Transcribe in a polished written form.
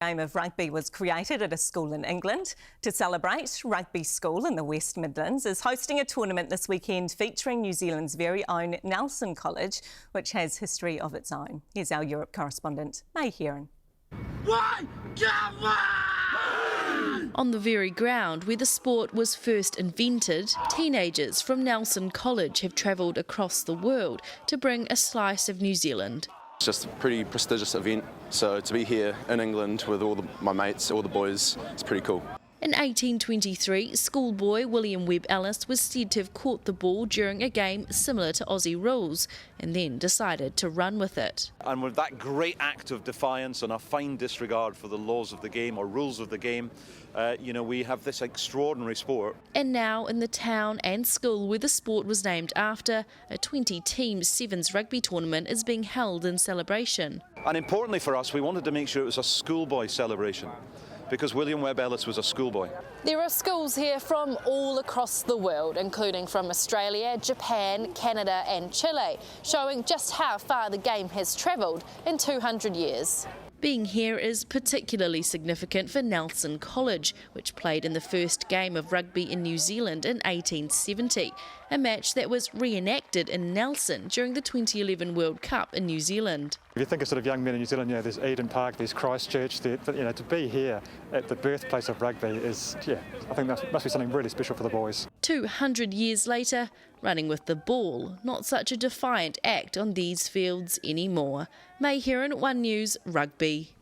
The game of rugby was created at a school in England. To celebrate, Rugby School in the West Midlands is hosting a tournament this weekend featuring New Zealand's very own Nelson College, which has history of its own. Here's our Europe correspondent, May Heron. On the very ground where the sport was first invented, teenagers from Nelson College have travelled across the world to bring a slice of New Zealand. It's just a pretty prestigious event, so to be here in England with my mates, all the boys, it's pretty cool. In 1823, schoolboy William Webb Ellis was said to have caught the ball during a game similar to Aussie rules and then decided to run with it. And with that great act of defiance and a fine disregard for the laws of the game or rules of the game, we have this extraordinary sport. And now in the town and school where the sport was named after, a 20-team sevens rugby tournament is being held in celebration. And importantly for us, we wanted to make sure it was a schoolboy celebration, because William Webb Ellis was a schoolboy. There are schools here from all across the world, including from Australia, Japan, Canada and Chile, showing just how far the game has travelled in 200 years. Being here is particularly significant for Nelson College, which played in the first game of rugby in New Zealand in 1870, a match that was reenacted in Nelson during the 2011 World Cup in New Zealand. If you think of sort of young men in New Zealand, there's Eden Park, there's Christchurch, to be here at the birthplace of rugby is, I think that must be something really special for the boys. 200 years later, running with the ball, not such a defiant act on these fields anymore. May Heron, One News, Rugby.